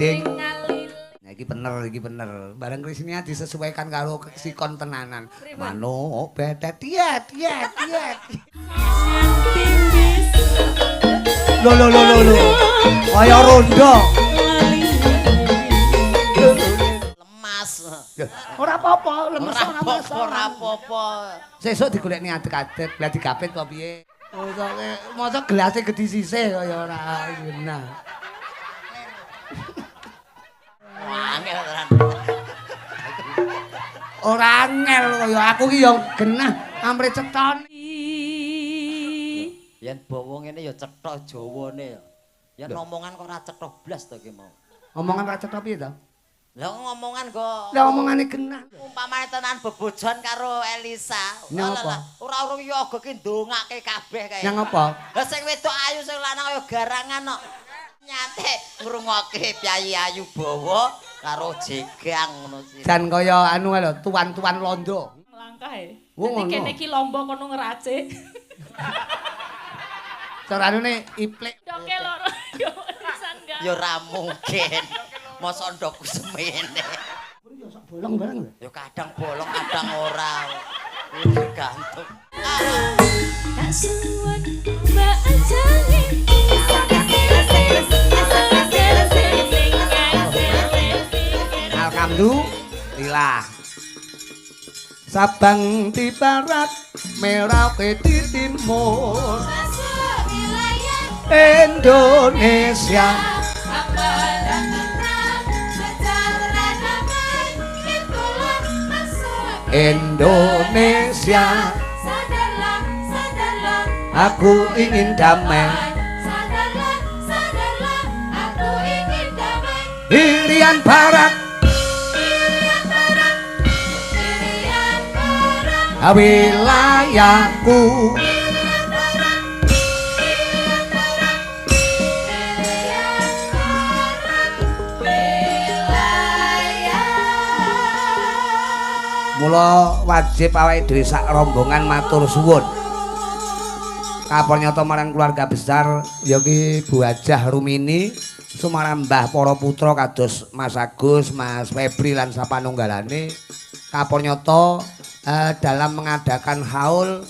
ding. Nah, iki bener. Bareng Krisnia disesuaikan karo sikon tenanan. Manuk betet tiet. Lho. Kaya rondo. Lemas. Ora apa-apa, lemes Ora apa-apa. Sesuk digolekni adek-adek, lah digapit apa piye? Mosok gelasé gedhi sisih kaya ora genah. Angel tenan. Ora angel kaya aku ki ya genah amre ceton. Yen bawa ngene ya cetha Jawane ya. Yen omongan kok ora cetha blas to ki mau. Omongan ra cetha piye to? Lah ngomongan kok Lah omongane genah. umpamane tenan bebojon karo Elisa. Nyang apa? Ora urung yoga ki ndongake kabeh kae. Nyang apa? Lah sing wedok ayu sing lanang kaya garangan kok. Nyate ngrungokke piyayi ayu bawa karo jegang ngono sih. Dan kaya anu lho, tuan-tuan londo. Langkah e. Oh, Dadi ngono. kene iki lomba kono ngeracik. Carane iplek. Doke loro yo pisan gak. Ya ora mungkin. Mosok ndokku semene. Bolong bareng lho. Ya kadang bolong, kadang ora. Tergantung. Tak suwun mbak ajane. Alhamdulillah. Sabang di barat, Merauke di timur. Indonesia. Indonesia, aku ingin damai. Irian Barat, wilayahku. Mula wajib awake dhewe sak rombongan matur suwun. Kapurnata marang keluarga besar yaki Bu Hajah Rumini, sumarambah para putra kados Mas Agus, Mas Febri lan sapanunggalane. Kapurnata dalam mengadakan haul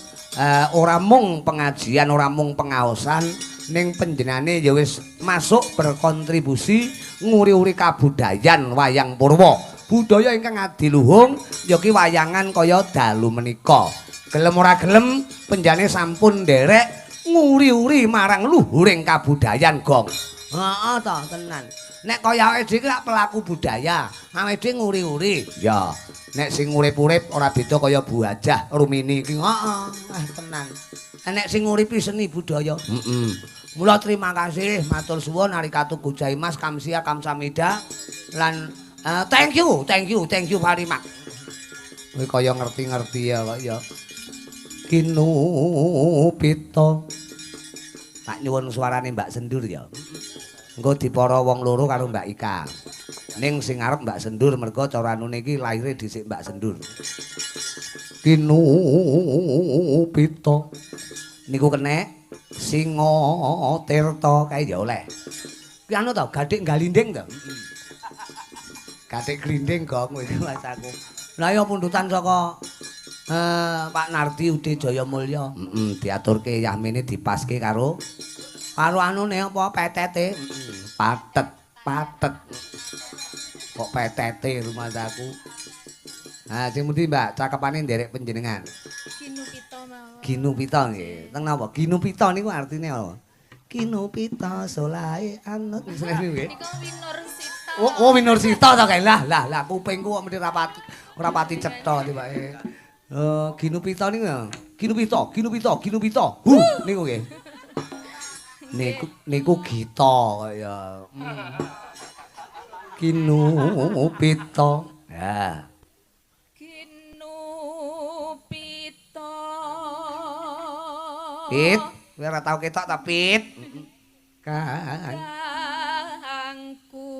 ora mung pengajian, ora mung pengaosan, ning panjenengane ya wis masuk berkontribusi nguri-uri kabudayan wayang purwa. Budaya ingkang adiluhung yaki wayangan kaya dalu menika. Gelem ora gelem penjane sampun nderek nguri-uri marang luhuring kabudayan Gong. Heeh to tenan. Nek kaya awake dhewe lak pelaku budaya, awake dhewe nguri-uri. Ya, nek sing urip-urip ora beda kaya Bu Hajah Rumini iki. Heeh, tenan. Nek sing nguripi seni budaya. Mula terima kasih matur suwun arikatu gujaimas kamsia kamsamida lan thank you very much. Kowe kaya ngerti-ngerti ya kok ya. Kinupita. Tak nyuwun suarane Mbak Sendur ya. Engko dipara wong loro karo Mbak Ika. Ning sing arep Mbak Sendur mergo cara anune iki laire dhisik Mbak Sendur. Kinupita. Niku kenek Singa Tirta kae ya oleh. Ki anu to, gathik galinding to. Gathik glinding Gong iki Mas aku. Lah ya pundutan saka Pak Nardi Ude Jayamulya. Diaturke Yahmine dipaske karo anune apa petete. Patet. Kok petete rumah aku. Nah, sing pundi Mbak cakepane nderek panjenengan? Kinupita mawon. Ginupita nggih. Teng napa? Ginupita niku artine apa? Kinupita solae anut nggih. Niku Winursita. Oh Winursita to kae. Lah kupingku kok mesti ora pati cetha tibake. Ginupita niku ya. Ginupita. Niku nggih. Niku Gita kaya. Kinupita. Ya. Kinupita. Pit, kowe ora tau ketok ta, Pit? Kan. Kangku.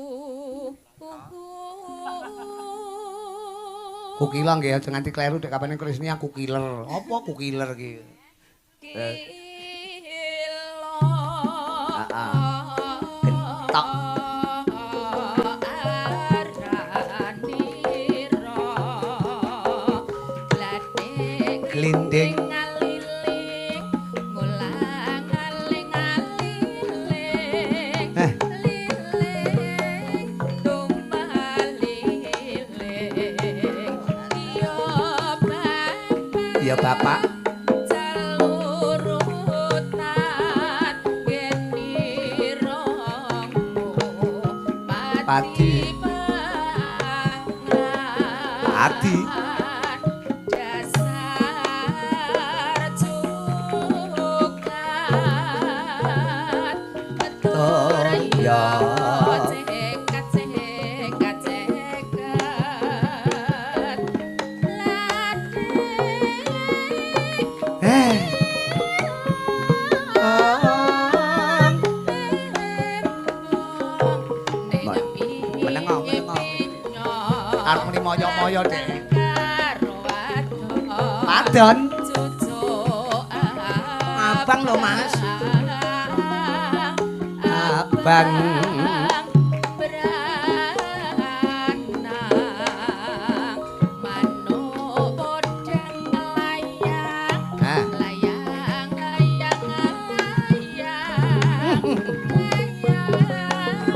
Kukiler nggih aja nganti kleru dek kapane Krisni aku kiler. Apa kukiler iki? Gentok. glinding ngaliling ngulang aling-aling liling tumpah liling ya bapak calurutan geni rongmu Pati. Pati. dasar cukat Toya. cekat cekat cekat eh menengok arep muni moyo-moyo dek padon abang lho Mas abang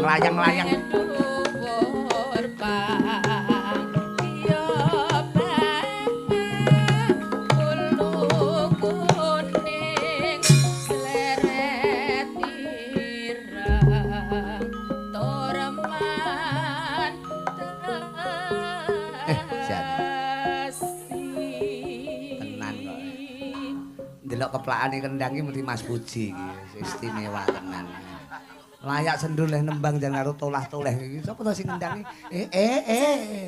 layang-layang delok keplakane kendang iki mesti Mas Puji iki istimewa tenan. Layak sendur leh nembang jan karo tolah-toleh iki. Sapa to sing ngendang iki?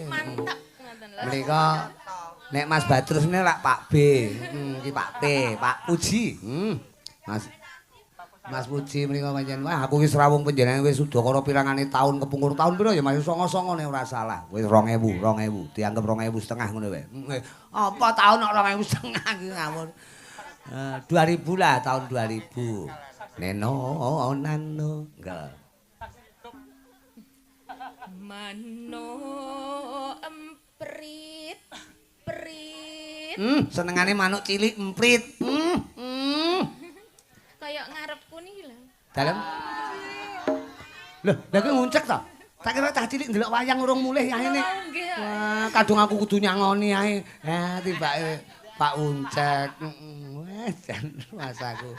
mantap ngoten lho. Mriko nek Mas Badrus ini lak Pak B. Iki Pak P, Pak Puji. Mas Puji mriko pancen wah aku wis rawuh panjenengan wis udakara pirangane taun kepungkur taun pira ya Mas 99 nek ora salah. Wis 2000 dianggap 2000 setengah ngono wae. Apa taun kok 2000 setengah iki ngawur. 2000 lah tahun 2000. Neno nano enggak. Mano emprit prit. Senengane manuk cilik emprit. Kayak ngarepku niki lho. Dalem. Loh, lha kuwi nguncek to? Tak kira cah cilik ndelok wayang urung mulih yaene. Wah, kadung aku kudu nyangoni ae. Tibake Pak Uncek. Jan masaku.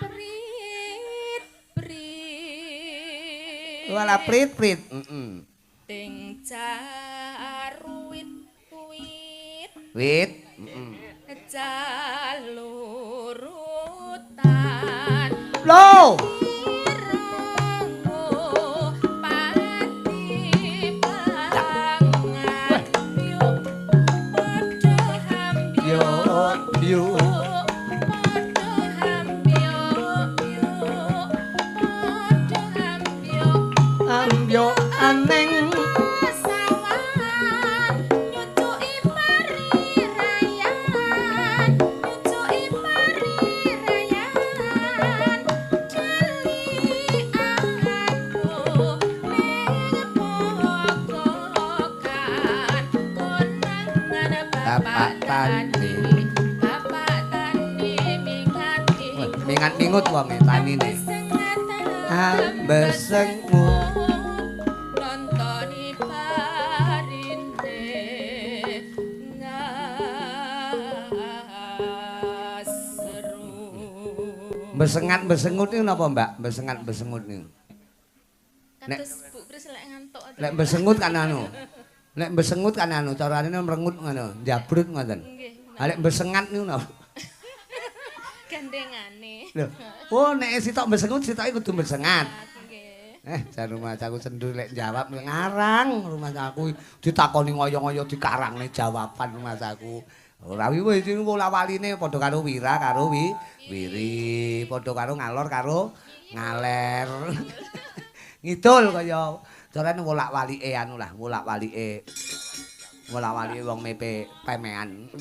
Prit prit. Wala prit. Ting caruit wit. Wit. Calurutan. Loh. Yo. Ambyo aneng sawan nyucuki pari rayan nyucuki pari rayan jali aku ning pokokan konangan bapak tani mingat mingut wonge tanine. Ambesengu nontoni parine ngasru. besengat besengut niku napa Mbak? Besengat besengut niku. Kados Bu Kris lek ngantuk. Lek besengut kan anu. Lek besengut kan anu carane merengut ngono, njabrut ngoten. Nggih. Lek besengat niku napa? Gandengane. Lho. Oh, nek sitok besengut sitoke kudu besengat. Nggih. Jan rumah aku sendur lek jawab ngarang rumah aku ditakoni ngoyo-ngoyo dikarangne jawaban rumah aku. Ora wiwih iki wola-waline padha karo Wira karo Wiri, padha karo ngalor karo ngaler. Ngidul kaya carane wolak-walike anu lah, wolak-walike wong mepe pemean.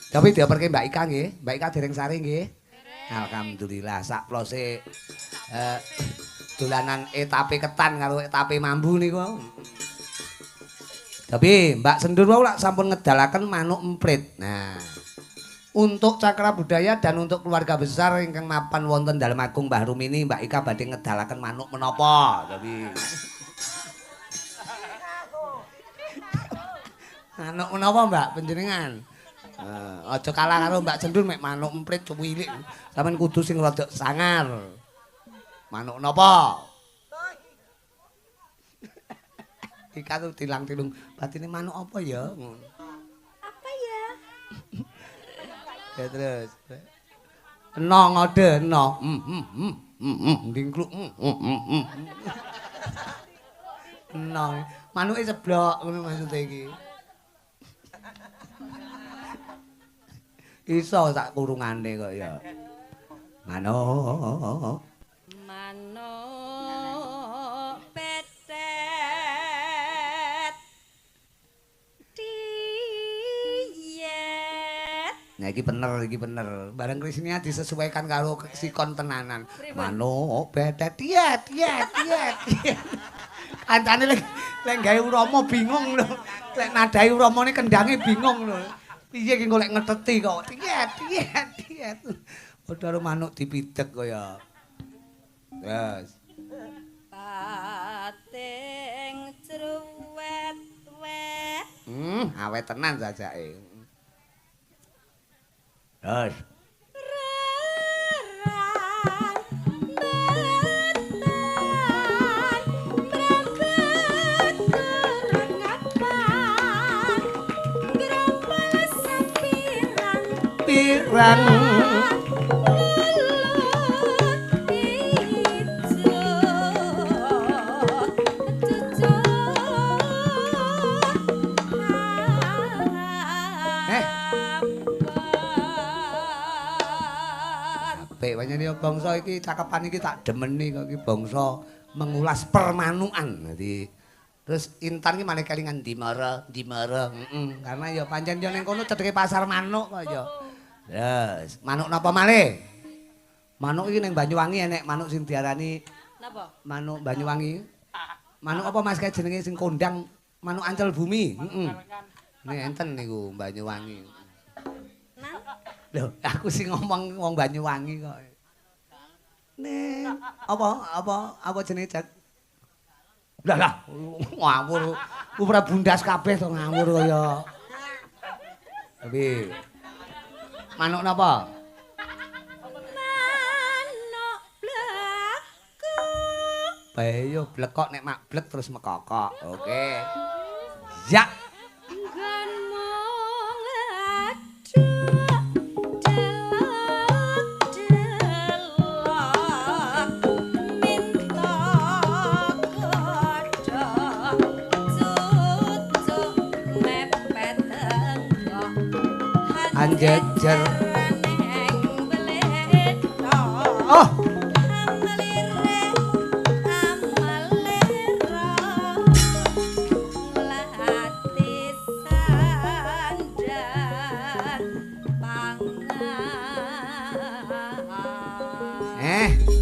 Tapi dioperke Mbak Ika nggih, Mbak Ika dereng sare nggih. Alhamdulillah sak plose dolanan etape ketan karo etape mambu niku. Tapi Mbak Sendur wau lak sampun ngedalaken manuk emprit. Nah, untuk Cakra Budaya dan untuk keluarga besar ingkang mapan wonten Dalem Agung Mbah Rumini, Mbak Ika badhe ngedalaken manuk menapa? Tapi manuk menapa, Mbak panjenengan? Aja kalah karo Mbak Cendul mek manuk emprit cuwilik. Sampeyan kudu sing rada sangar. Manuk napa? Ika tuh tilang-tilung batine manuk apa ya? Apa ya? Ya terus. Eno ngode eno. Ndingkluk. Eno. Manuke seblok ngono maksude iki. Iso sak kurungane kok ya. Manuk. Manuk petet diet. Nah iki bener. Bareng Krisnia disesuaikan karo sikon tenanan. Manuk betet diet. Kancane lek gawe urama bingung lho. Lek nadahi uramane kendange bingung lho. Piye iki golek ngeteti kok. Diet. Padha karo manuk dipidhek kaya. Yes. Pating cruwet-wet. Awet tenan jajake. Yes. Pirang apik wanyane bangsa iki cakepan iki tak demeni kok iki bangsa mengulas permanukan. Dadi terus Intan iki malih kelingan Dimara. Karena ya pancen yo ning kono cedheke pasar manuk kok ya. Yes, manuk napa malih? Manuk iki ning Banyuwangi enek manuk sing diarani Napa? manuk Banyuwangi. Manuk apa Mas kae jenenge sing kondang manuk ancel bumi. Nih enten niku Banyuwangi. Nang? Lho, aku sing ngomong wong Banyuwangi kok. Nih, apa jenenge Cak? Lah, ngawur. Ku ora bundas kabeh to ngawur kaya. Tapi manuk napa? Manuk blekok. Bae yo blekok nek mak blek terus mekokok. Oke. Ya. Nggonmu ngaduk delok-delok minta godhok cucuk mepet engkok Anjejer. neng bledok. Oh,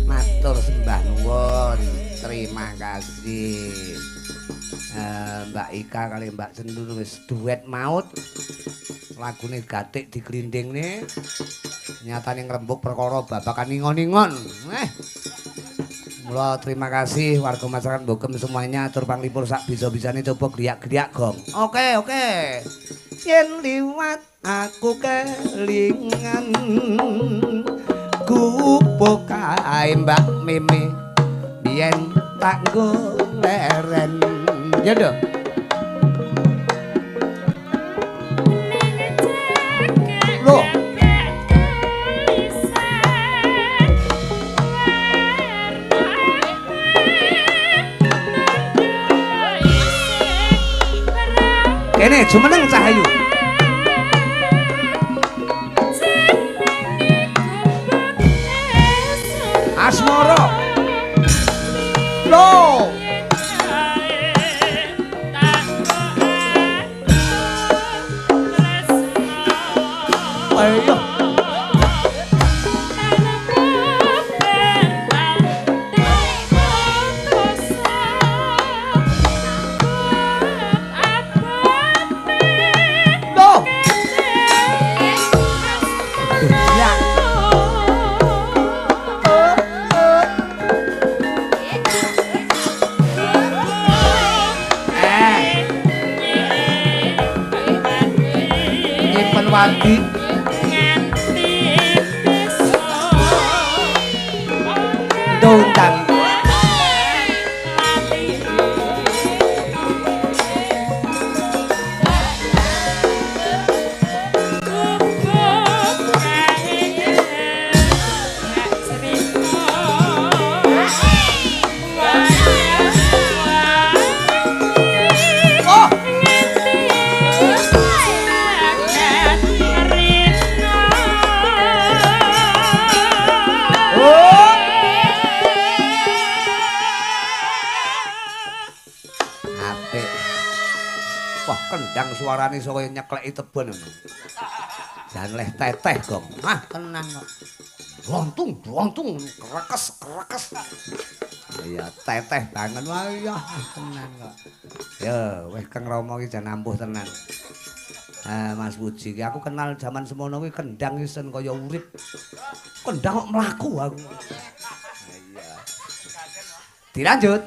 matur sembah nuwun. Terima kasih. Mbak Ika kali Mbak Cendul wis duet maut. Lagune gatik diglindingne. Nyatane ngrembug perkara babakan ingon-ingon. Mula terima kasih warga masyarakat Bogem semuanya atur panglipur sak bisa-bisane coba griyak-griyak gong. Oke. Yen liwat aku kelingan gubuk kae Mbak Mimi biyen tak nggo leren. Ya dong. Loh. Kene jumeneng Cahayu. Asmara. Loh. Ayo. Loh. Adi Dondang wah kendang suarane kaya nyekleki tebon ngono. Jan leh teteh gong. Ah, tenang kok. Lontung, kerekes. Iya, teteh banget wae ya, tenang kok. Ya, wis Kang Rama iki jan ampuh tenan. Mas Puji iki aku kenal zaman semono kuwi kendang isen kaya urip. Kendang kok mlaku aku. Iya. Dilanjut.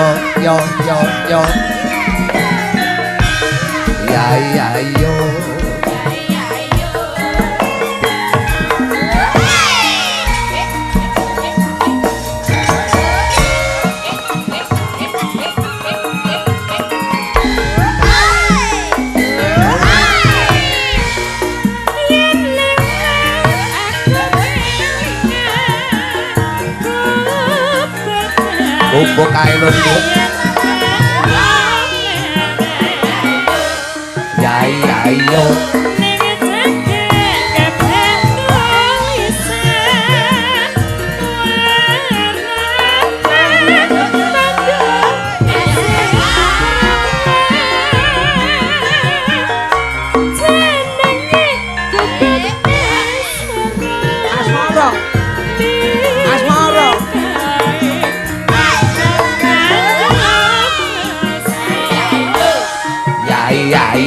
Yo ya yo Bubuk kae lho ya yo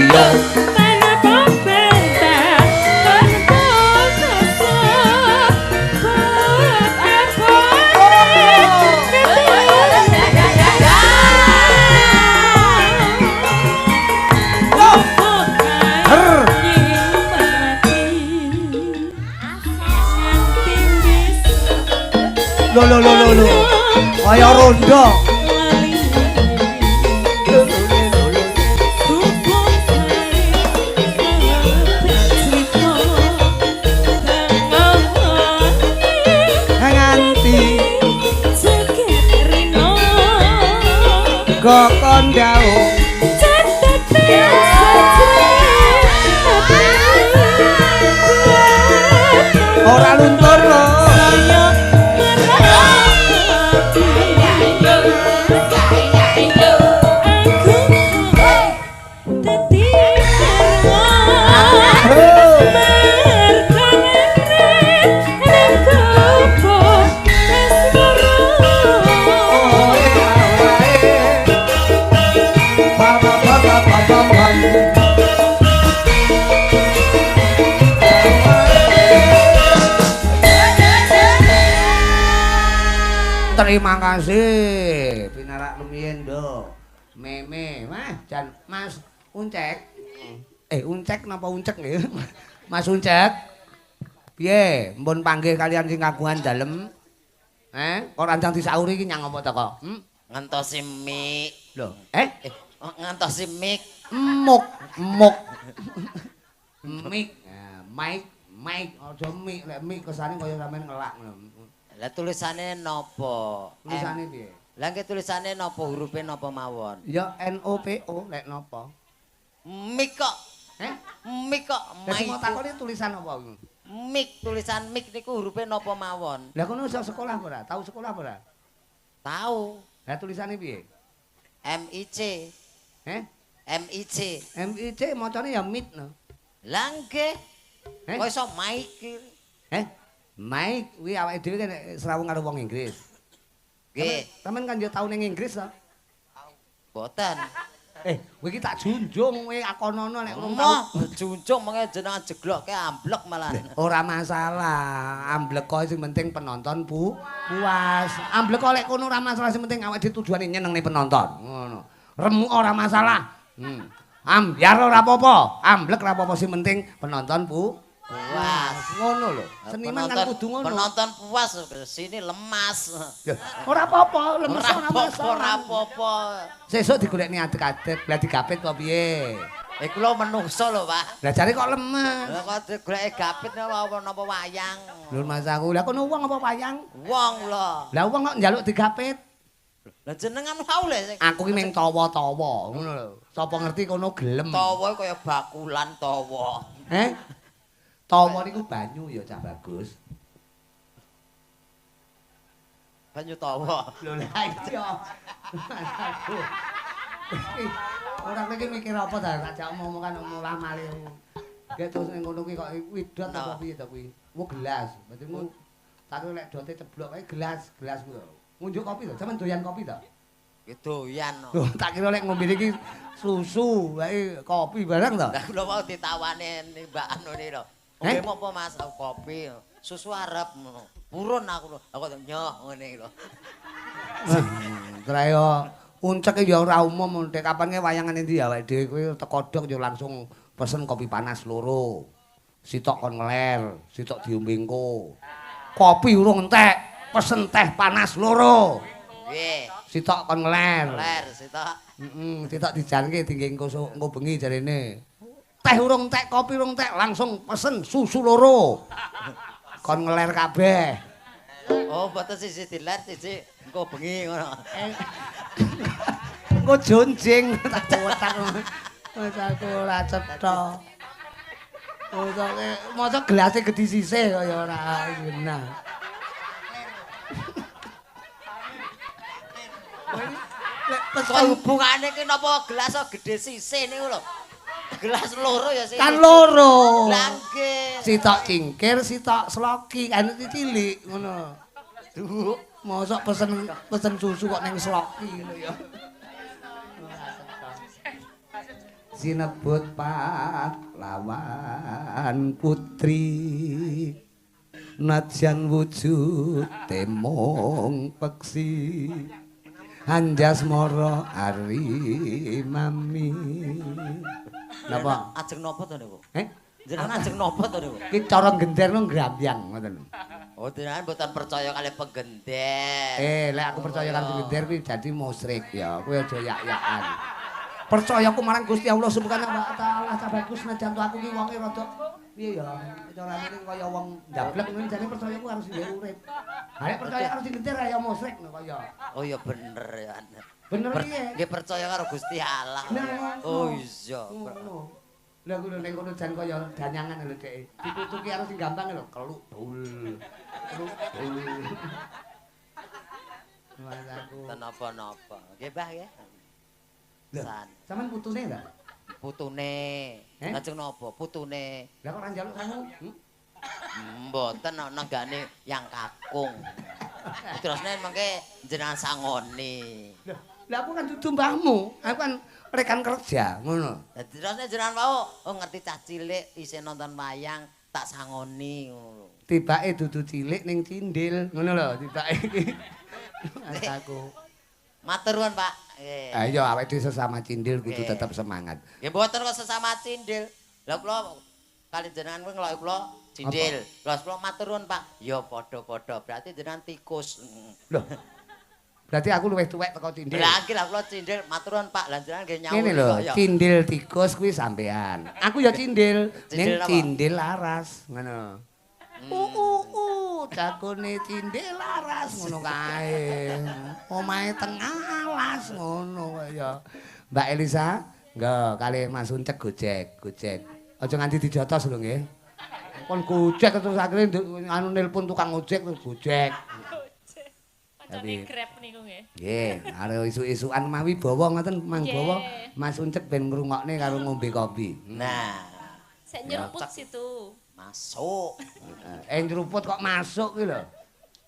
Lo. Kaya rondo. Nganti kok kondau ora luntur lho. Terima kasih pinarak lumiyin do. Meme, jan Mas Uncek. Uncek napa Uncek nggih? Mas Uncek. Piye, mpun panggih kalian sing kagungan dalem? Kok rancang disauri iki nyang apa to kok? Ngentosi mik. Lho, ngentosi mik. Muk. Mik. Mik aja mik, lek mik kesane kaya sampean ngelak ngono. Lah tulisane napa? Tulisane piye? Lah nggih tulisane napa hurufe napa mawon? Ya NOPO lek napa? Mik kok. Mik kok. Dadi mau takoni tulisan apa? Mik tulisan mik niku hurufe napa mawon? Lah kono iso sekolah ora? Tahu sekolah ora? Tahu. Lah tulisane piye? MIC. MIC. MIC macane ya mit no. Lah nggih. Kok iso Mike. Mike kuwi awake dhewe kan serawung karo wong Inggris. Nggih. Sampeyan kan yo tau ning Inggris to? Boten. Kowe iki tak junjung kowe akonono nek urung Mah tau. junjung mengke jenengan jeglokke amblek malah. Ora masalah, amblek kok sing penting penonton puas. Amblek kok lek kono ora masalah sing penting awake dhewe tujuane nyenengne penonton. Ngono. Remuk ora masalah. Ambyar ora apa-apa, amblek ora apa-apa sing penting penonton puas. Ngono lho. Seniman kan kudu ngono. Penonton puas sini lemas. Ora apa-apa, lemes ora masalah. Ora apa-apa. Sesuk digolekni adek-adek, lah digapit apa piye? Kula menungso lho, Pak. Lah jare kok lemes. Lah kok digoleki gapit napa wayang. Lho Mas aku, lah kono wong apa wayang? Wong lho. Lah wong kok njaluk digapit? Lah jenengan mau lho. Aku ki mung tawa-tawa, ngono lho. Sapa ngerti kono gelem. Tawa kaya bakulan tawa. Tawa niku banyu ya Cak Bagus. Banyu tawa. Lho lah iya. Ora iki mikir apa ta, tak ngomong kan mulah malih. Gek terus ning ngono kuwi kok widot apa piye ta kuwi? Mu gelas. Berarti mu tak lek dote ceblok kae gelas ku lho. Ngunjuk kopi to, sampean doyan kopi to? Doyan. Lho, tak kira lek ngombe iki susu, wae kopi barang to. Lah kula mau ditawani Mbak Anu ni lho. Nggih apa Mas kopi, susu arep ngono. Purun aku lho. Aku nyoh ngene lho. Trayo uncek ya ora umum, nek kapan ke wayangan endi awake dhewe kowe teko dok yo langsung pesen kopi panas loro. Sitok kon ngeler, sitok diombe engko. Kopi urung entek, pesen teh panas loro. Nggih. Sitok kon ngeler. Ler sitok. Sitok dijanke tinggi engko bengi jarene. Teh urung entek, kopi urung entek, langsung pesen susu loro. Kon ngeler kabeh. Oh, boten siji diler siji engko bengi ngono. Engko jonjing tak wetak. Wis aku ora cetha. Mosok gelase gedhi sisih kaya ora genah. Kok hubungane ki napa gelas kok gedhe sisih niku lho. Gelas loro ya sih. Kan loro. Lah nggih. Sitok cingkir, sitok sloki, kan cilik ngono. Duh, Mosok pesen susu kok ning sloki lho ya. Sinebut pahlawan putri najan wujud temong peksi anjas mara ari mami. Napa? Ajeng napa to niku? Jenengan Ajeng napa to niku? Ki cara genderno ngrambyang ngoten. Oh, jenengan mboten percaya kali penggender. Lek aku percaya karo gender kuwi dadi musyrik ya. Kowe aja yak-yakan. Percayaku marang Gusti Allah Subhanahu wa taala Cak Bagus najan aku ki wonge rada piye ya. Carane kaya wong ndablek ngene jane percayaku harus dhewe urip. Ha nek percaya karo gender ya musyrik kaya. Oh ya bener ya. Bener piye? Nggih percaya karo Gusti Allah. Oh iya. Lah kuwi ning kono jan kaya danyangan lho Dek. Ditutuki karo sing gampang lho, keluk dul. Keluk dul. Mas aku. Napa-napa. Nggih, Mbah nggih. San. Sampeyan putune ta? Putune. Lajeng napa? Putune. Lah kok ora njaluk sangu? Mboten nenggane yang kakung. Terusne mengke jenengan sangoni. Lah aku kan dudu mbahmu. Aku kan rekan kerja, ngono. Dadi terusne jenengan mau ngerti cah cilik isih nonton wayang tak sangoni ngono. Tibake dudu cilik ning cindil, ngono lho tibake iki. Aku. Matur nuwun, Pak. Nggih. Ayo awake dhewe sesama cindil kudu tetap semangat. Nggih mboten kok sesama cindil. Lah kula kali jenengan kuwi ngeloki kula cindil. Lah kula matur nuwun, Pak. Ya padha-padha. Berarti jenengan tikus. Loh. Berarti aku luwih tuwek teko cindil. Lah iki lah kula cindil matur nuwun, Pak. Lah jenengan nggih nyawur. Ngene lho, cindil tikus kuwi sampean. Aku ya cindil, ning cindil laras, ngono. jakune cindhe laras ngono kae. Omahe tengah alas ngono kaya. Mbak Elisa, nggih kali Mas Uncek gojek. Aja nganti dijotos lho nggih. Kon gojek terus akhire anu nelpon tukang ojek terus gojek. Pancane Grab niku nggih. Nggih, karo isu-isukan mawi bawa ngoten Mang Bawa. Mas Uncek ben ngrungokne karo ngombe kopi. Nah, Saya nyeruput situ. masuk. Nyeruput kok masuk ki lho.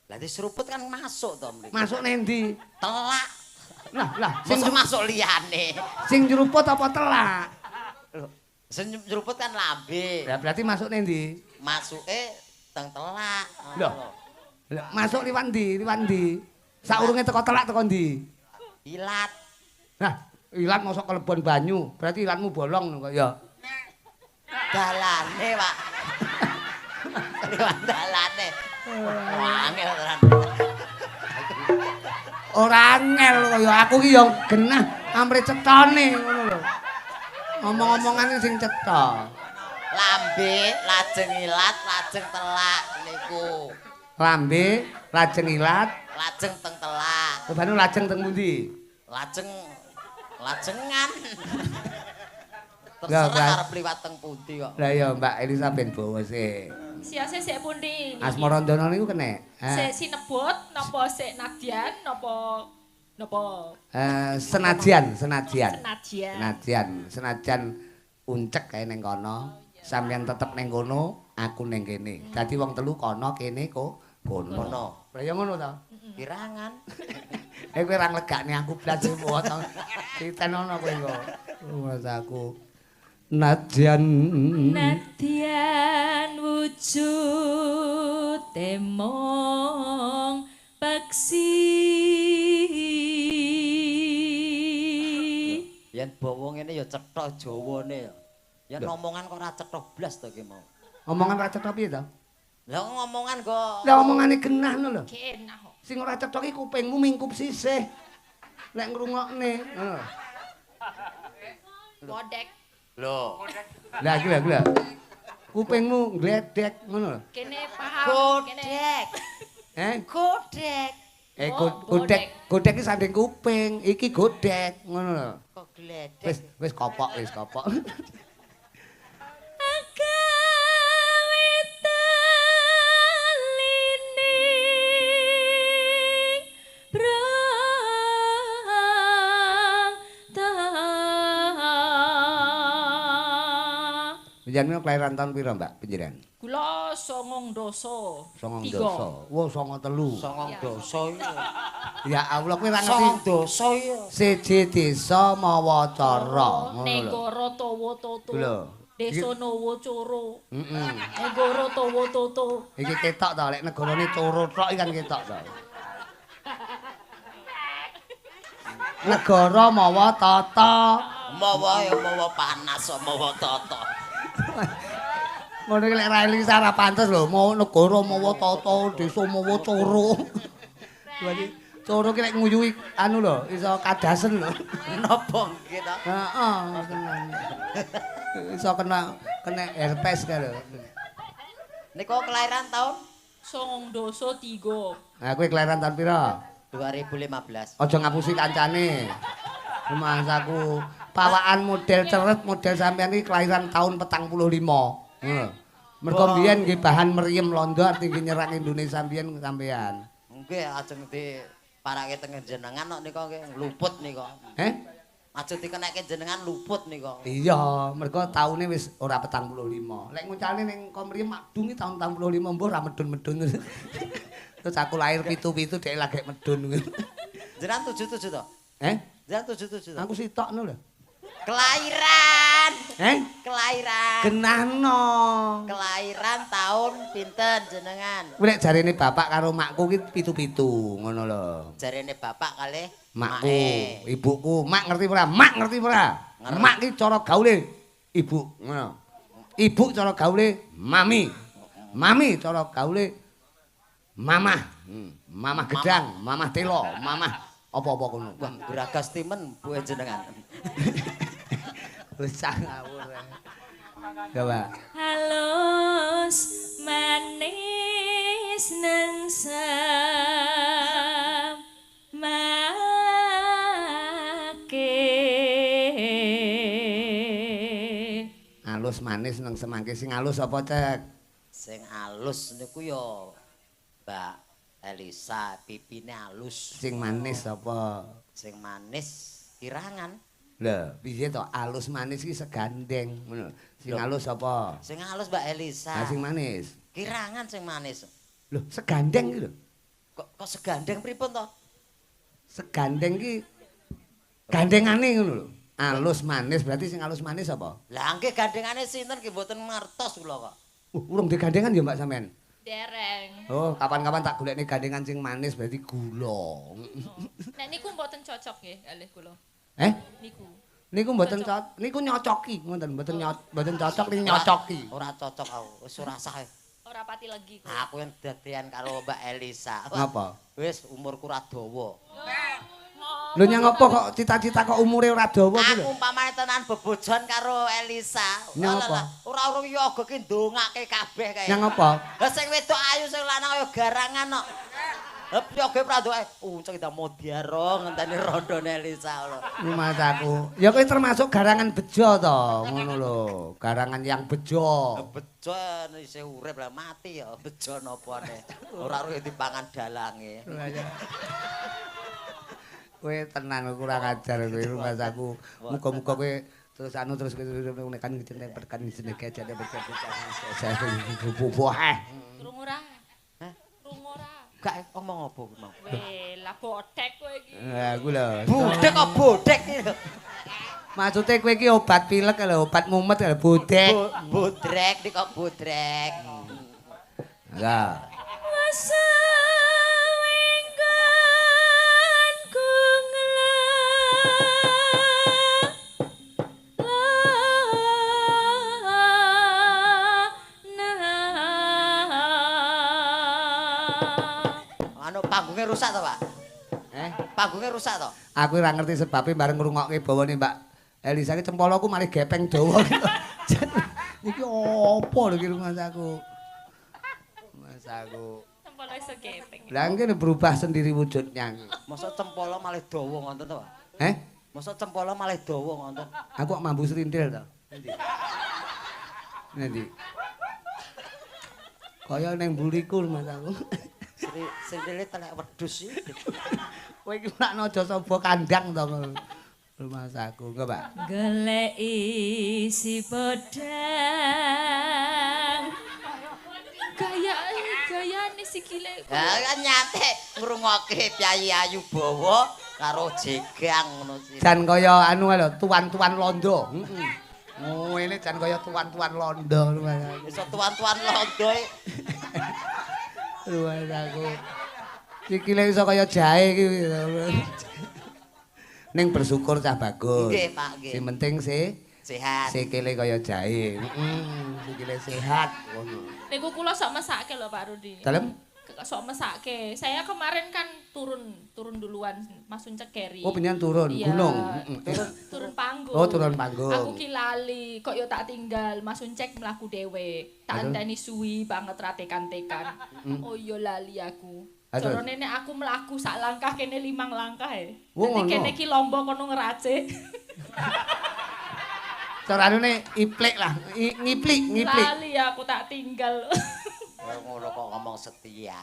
Lah seruput kan masuk to mriki. Masuk nendi? Telak. Lah, Sing masuk liyane. sing nyeruput apa telak? Sing nyeruput kan lambe. Ya berarti masuk nendi? Masuke teng telak. Loh. Lah, masuk liwat ndi? Saurunge teko telak teko ndi? Ilat. Nah, ilat mosok kelebon banyu, berarti ilatmu bolong kok ya. Dalane, Pak. Liwat dalane. Wangel tenan. Ora angel kaya aku ki ya genah amre cetone ngono lho. Omong-omongane sing cetha. Lambe, lajeng ilat, lajeng telak niku. Lambe, lajeng ilat, Lajeng teng telak. banu lajeng teng pundi? Lajengan. Ya, Terserah Pak. arep liwat teng pundi kok. Lah ya Mbak Elisa ben bawa sih. Siase sik pundi? Asmarandono niku kenek. Sik sinebut napa sik nadyan napa Senajan. senajan. Senajan uncek kae ning kono, sampeyan tetep ning kono, aku ning kene. Dadi wong telu kono kene kono. Kono. Lah ya ngono ta. Kirangan. Kowe ora nglegakne aku blas wae to. Ditenono kowe kok. Mas aku Nadyan wujud temong peksi. Yen bawa ngene ya cetha Jawane ya. Yen omongan kok ora cetha blas to ki mau. omongan ra cetha piye to? Lah ngomongan kok Lah omongane genah ngono lho. Genah kok. Sing ora cetha ki kupingmu mingkup sisih. Nek ngrungokne, ngono. Bodek. lho. Lah iki lho. Kupingmu gledek ngono lho. Kene paham, kene. Godek. Oh, Godek iki sanding kuping, iki godek ngono lho. Kok gledek. Wis kopok. Panjenengan kelahiran tahun pira, Mbak? Panjenengan? Kula songong doso. 9 dosa. Wah, 93. Songong dosa iki. Ya Allah, kowe ora Songong ngerti. dosa iki. Siji desa mawa cara, ngono lho. Negara tawa toto. Lho. Desa nawa coro. Heeh. Negara tawa toto. Iki ketok to, lek negarane coro tok iki kan ketok to. Negara mawa tata. Mawa ya mawa panas, mawa tata. Ngono iki lek ra Elisa ra pantes lho, mau negara mawa tata, desa mawa coro. Berarti coro ki lek nguyuhi anu lho, iso kadasen lho. Napa nggih ta? Heeh, tenan. Iso kena herpes ka lho. Niku kelahiran tahun Songong doso 3. Nah, kowe kelahiran tahun pira? 2015. Aja ngapusi kancane. Mas aku pawaan model ceret model sampean iki kelahiran tahun 45. Ngono. Mergo mbiyen nggih bahan mriyem londo artine nyerang Indonesia mbiyen sampean. Nggih ajeng diparake teng jenengan kok nika nggih luput nika. Aja dikenekke jenengan luput nika. Iya, mergo taune wis ora 45. Lek ngucalne ning komriyem makdungi tahun 45 mbuh ra medun-medun. Terus aku lahir pitu-pitu dhek lagi medun. Jenengan 77 to? Jenengan 77 to? Aku sitokno lho. Kelahiran. Kelahiran. Genahno. Kelahiran tahun pinten jenengan? Kuwi lek jarene bapak karo makku ki pitu-pitu ngono lho. Jarene bapak kalih Makku, ibuku, mak ngerti ora? Mak ngerti ora? Mak ki cara gaule ibu, ngono. Ibu cara gaule mami. Mami cara gaule mamah. Mamah gedang, mamah telo, mamah apa-apa kono. Wah, Bragas timen buwe jenengan. Wis ngawur. Ya, Pak. Halus manis alus manis nang semangke sing alus apa cek? Sing alus niku ya Mbak Elisa, pipine alus. Sing manis apa? Sing manis kirangan. Lho, piye to? Alus manis iki segandeng ngono. Sing alus apa? Sing alus Mbak Elisa. Nah, sing manis. Kirangan sing manis. Lho, segandeng iki lho. Kok segandeng pripun to? Segandeng ki gandengane ngono lho. Alus manis berarti sing alus manis apa? Lah nggih gandengane sinten nggih mboten ngertos kula kok. Urung digandengan ya Mbak sampean? Dereng. Oh, kapan-kapan tak golekne gandengan sing manis berarti gula. Nek niku mboten cocok nggih kalih kula. Niku mboten cocok, niku nyocoki ngoten, mboten cocok ning nyocoki. Ora cocok aku, wis ora sah. Ora pati legi kok. Aku yang dadian karo Mbak Elisa. Ngapa? Wis umurku ra dawa. Lho nyang apa kok cita-cita kok umure ora dawa ki lho? Aku umpamane tenan bebojon karo Elisa. Nyang apa? Ora yoga ki ndongake kabeh kae. Nyang apa? Lah sing wedok ayu sing lanang kaya garangan kok. Lah yoga pradoke unceng ndak modiaro ngenteni rondone Elisa lho. Mas aku. Ya kowe termasuk garangan bejo to, ngono lho. Garangan yang bejo. Bejo isih urip lah mati ya bejo napane. Ora ora dipangan dalange. Kowe tenan kurang ajar kowe Mas aku. Muga-muga kowe terus kowe nekan jeneng perkan jeneng gajane bubuh. Krungu ora? Hah? Krungu ora? Gak ngomong apa mau. Weh, lah bodhek kowe iki. Lah aku lho. Budek kok bodek iki lho. Maksude kowe iki obat pilek lho, obat mumet lho, bodek. Bodrek iki kok bodrek. Lah. Masa Panggungnya rusak to, Pak? Panggungnya rusak to? Aku ora ngerti sebabnya bareng ngrungokke bawane Mbak Elisa iki cempalaku malih gepeng dawa gitu. Iki opo lho iki Mas aku. Mas aku. Cempala iso gepeng. Lah ngene berubah sendiri wujudnya. Masa cempala malih dawa ngoten to, Pak? Masa cempala malih dawa ngoten? Aku kok mambu serintil to. Nanti. Kaya ning buliku Mas aku. Sendile telek wedhus iki. Kowe iki ora aja sapa kandang to Mas aku, enggak, Pak? Goleki si podang. Gayane sikile. Ha kan nyate ngrungokke Piyayi Ayu Bawa karo jegang ngono sih. Jan kaya anu lho, tuan-tuan londo. Heeh. Oh, ini jan kaya tuan-tuan londo Mas. Iso tuan-tuan londo Mas aku. Sikile iso kaya jahe iki. Ning bersyukur cah bagus. Nggih, Pak, nggih. Sing penting Sehat. sikile kaya jahe. Sikile sehat ngono. Niku kula sok mesake lho Pak Rudi. Dalem? Sok mesake. Saya kemarin kan turun duluan Mas Uncek Keri. Oh, penyan turun Iya, gunung. turun panggung. Oh, turun panggung. Aku ki lali, kok yo tak tinggal Mas Uncek mlaku dhewe. Tak enteni suwi banget ra tekan-tekan. Oh iya lali aku. Aduh. Carane nek aku mlaku sak langkah kene 5 langkah e. Oh, Dadi ngono. kene ki lomba kono ngeracik. Carane iplek lah, ngiplik. Lali aku tak tinggal. Ngono kok ngomong setia.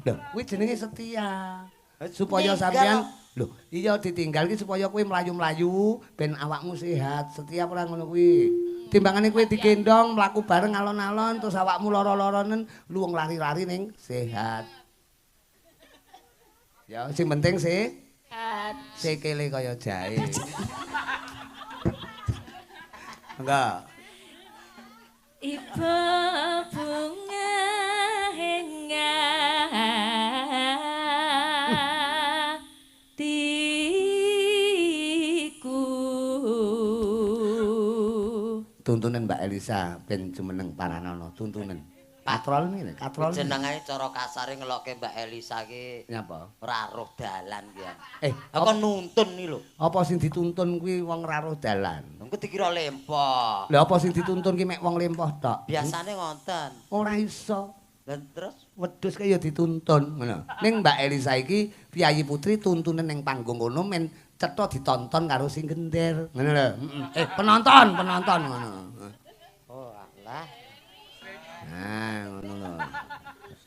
Lho, kuwi jenenge setia. Tinggal. Supaya sampean lho, iya ditinggal ki supaya kowe mlayu-mlayu ben awakmu sehat. Setia ora ngono kuwi. Timbangane kowe digendong mlaku bareng alon-alon terus awakmu lara-laranen luwung lari-lari ning sehat. Ya, sing penting sikile kaya jahe. Enggak. Ibu bunga hingatiku. Tuntunan Mbak Elisa ben jumeneng Paranono, tuntunan. Katrol ngene, katrol. Jenenge cara kasare ngelokke Mbak Elisa ki Nyapa? ora roh dalan ki. Apa Aku nuntun iki lho. apa sing dituntun kuwi wong ra roh dalan? Engko dikira lempoh. Lha apa sing dituntun ki mek wong lempoh tok? Biasane ngonten. Ora iso. Lah terus Wedhus kaya dituntun ngono. Ning Mbak Elisa iki Piyayi Putri tuntunan ning panggung kono men cetha ditonton karo sing gender. Ngono lho. Penonton ngono.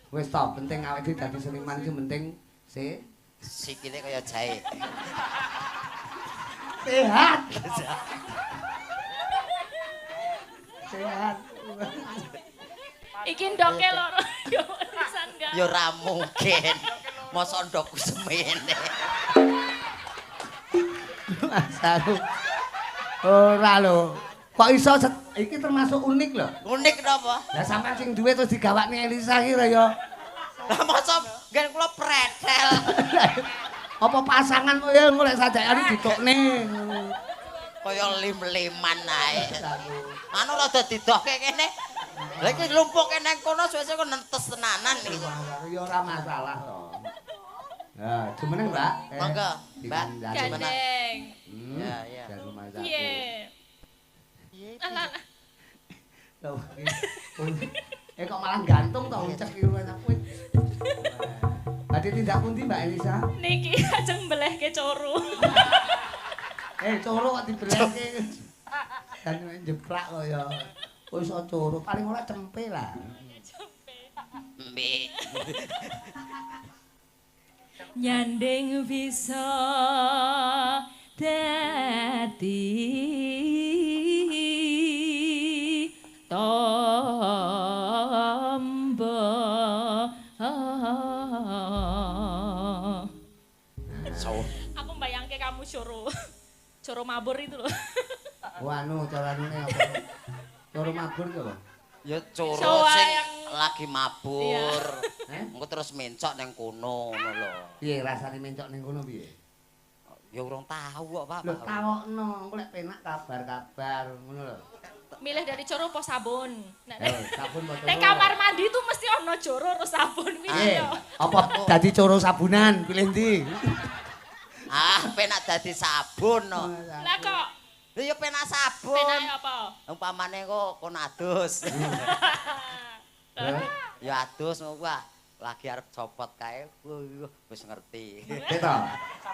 Wis to, penting awake dhewe dadi seniman iki penting sikile kaya jahe. sehat. Sehat. Iki ndoke loro. Yo pisan enggak. Ya ora mungkin. Mosok ndokku semene. Masaku. Ora lho. Kok iso iki termasuk unik lho. Unik napa? Lah sampean sing duwe terus digawakne Elisa ki ya. Lah mosok nggen kula pretel. Apa pasangan kok ya golek sajake ditukne. Kaya lim-liman ae. Anu rada didohke kene. Lah iki lumpuhke nang kono suwe-suwe kok nentes tenanan iki. Ya ora masalah to. Nah, jumeneng, Mbak. Monggo, Mbak. Gandeng. Ya, ya. Dari masak. Piye? Alah. Loh, kok malah gantung to ucek iki rumah kowe. Badhe tindak pundi Mbak Elisa? Niki ajeng mbelehke coro. Coro kok dibelehke. Kan jeplak kok ya. Wis coro paling ora cempe lah. Mbek. Nyanding bisa dadi tombo. Aku bayangke kamu coro mabur itu loh. Wah, carane apa? Coro mabur ki apa? Ya coro Soa sing yang- lagi mabur. Heh? Engko terus mencok nang kono ngono lho. Piye rasane mencok ning kono piye? Ya urung tahu kok, Pak. Lho tawokno, engko lek penak kabar-kabar ngono lho. Milih dari coro apa sabun? Sabun apa Ning kamar mandi tuh mesti ono coro terus sabun kuwi Eh, yo. apa dadi coro sabunan pilih ndi? Ah, penak dadi sabun no. Lah kok Lha ya penak sabun. penake apa? Umpamane kok kon adus. Ya adus wah lagi arep copot kae wis ngerti. Beto.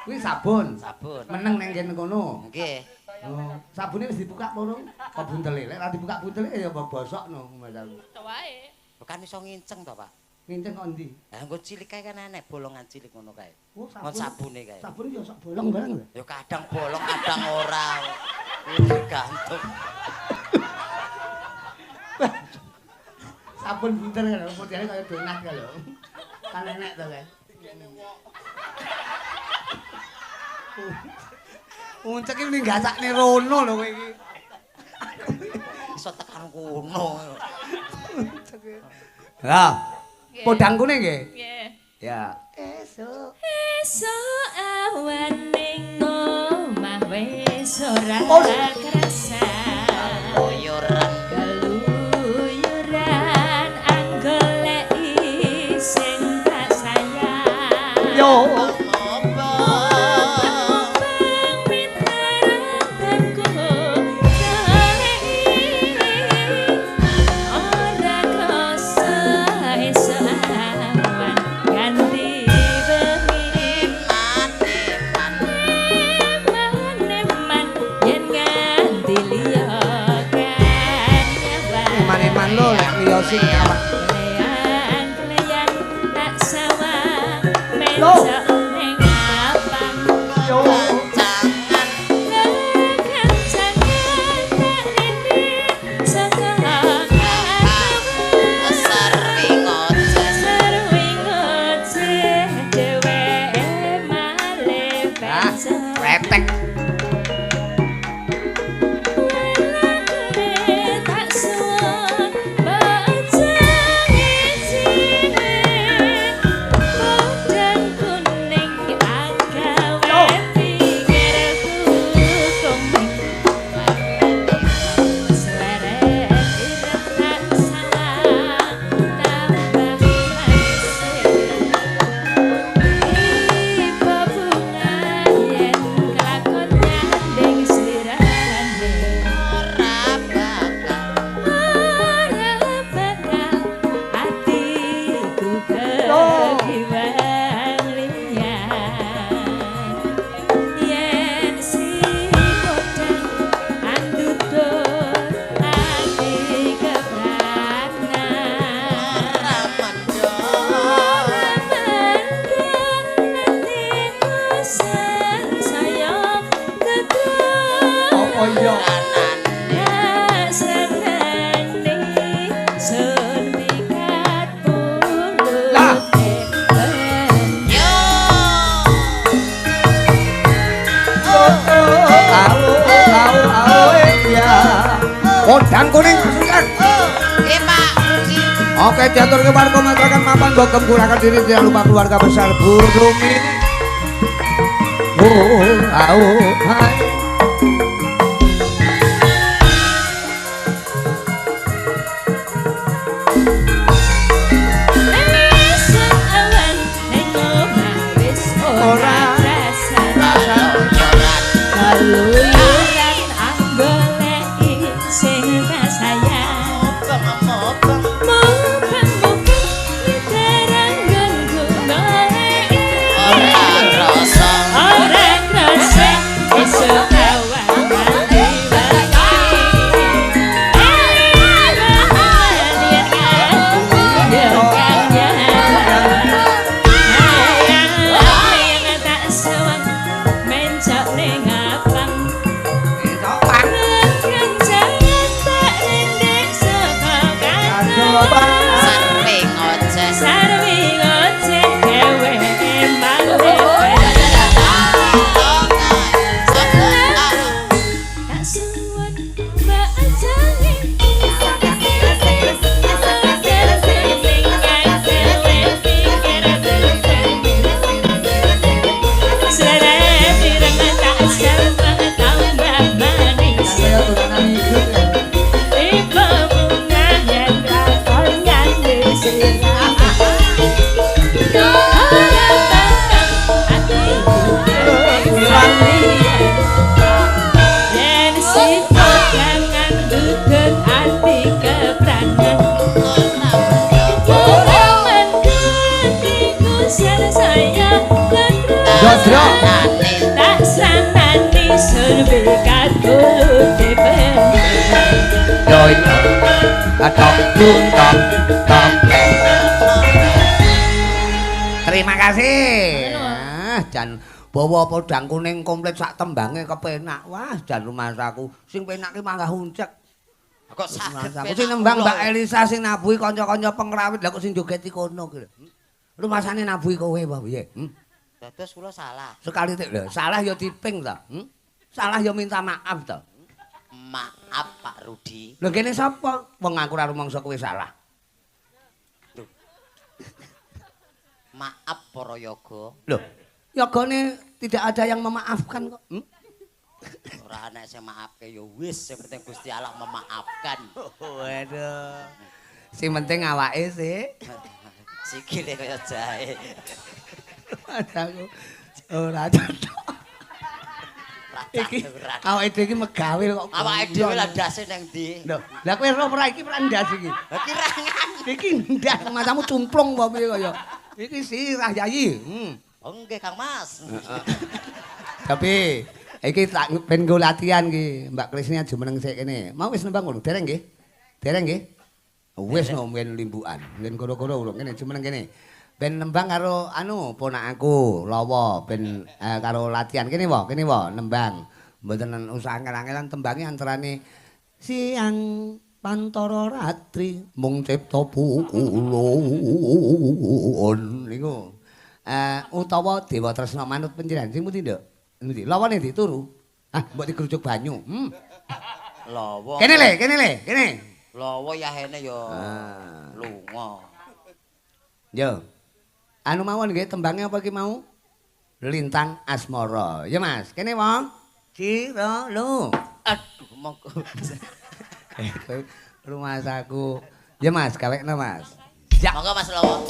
Kuwi sabun. Sabun. Meneng nang kene kono. Nggih. Oh, sabune wis dibuka burung. Kok buntele? Lek ora dibuka buntele ya bosokno masaku. Tuh wae. Bukan iso nginceng to, Pak. Nginceng kok ndi? Lah engko cilik kae kan enek bolongan cilik ngono kae. Oh, Ngon sabune kae. Sabun ya sok bolong bareng lho. Ya kadang bolong, kadang ora. Iki gantung. Sabun buntel kan modele kaya donat kan lho. Kan enek to kae. Uncek iki ninggasakne rono lho kowe iki. Iso tekan kono. Lah, podang kune nggih. Nggih. Ya. Esuk awan ning omah wis ora krasa. Oyuran Keluyuran anggoleki sing tak sayang. Yo. Iman-iman lo lek liya sing awak. Yo. Retek. Podang kuning Sucek. Nggih, Pak. Si. Oke, diaturke warga masyarakat mapan bogem kurangkan diri tidak lupa keluarga besar Bu Rumi. Hai. Kaluyuran anggoleki sing sayang mubeng-mubeng diterangkan goleki ora krasa esuk awan nganti Jodro tak sanani surbe kadulu depen Doi Tok tok tok. Terima kasih. Jan bawa podang kuning komplit sak tembange kepenak. Wah, jan rumah aku sing penak ki manggah huncek. Kok saged Aku sing nembang Mbak Elisa sing nabuhi kanca-kanca pengrawit lha kok sing jogeti kono ki. Rumasane nabuhi kowe apa piye? Dados kula salah. Sekali tik lho, salah ya diping to. Salah ya minta maaf to. Maaf Pak Rudi. Lho kene sapa? Wong aku ora rumangsa kowe salah. Maaf para yoga. Loh, yogane tidak ada yang memaafkan kok. Ora ana sing maafke ya wis, sing penting Gusti Allah memaafkan. Waduh. Sing penting awake sih. Sikile kaya jahe. Aku ora cocok. Iki awake dhewe iki megawe kok. Awake dhewe lah ndase nang ndi? Lho, lah kowe ora iki ora ndas iki. Kirangan. Iki ndas matamu cumplung apa piye kaya. Iki sirah Yayi. Oh nggih Kang Mas. Tapi iki tak ben nggo latihan iki. Mbak Krisni aja meneng sik kene. Mau wis nembang ngono, dereng nggih? Dereng nggih? Wis no men limbukan. Ngen koro-koro urung kene jumeneng kene. Ben nembang karo anu ponakku Lawa ben karo latihan kene wae nembang. Mboten usah angel-angelan tembange antarane siang pantara ratri mung cipta pukulun niku. Utawa dewa tresna manut panjenengan sing pundi, Nduk? Endi? Lawane ndi turu? Ah, mbok digrujuk banyu. Lawa. Kene le, kene. Lawa yahene ya lunga. Yo. Anu mawon nggih tembange apa iki mau? Lintang Asmara. Ya Mas, kene wong. Sira lho. Aduh monggo. Rumah saku. Ya Mas, gawekno Mas. Monggo Mas Lawa.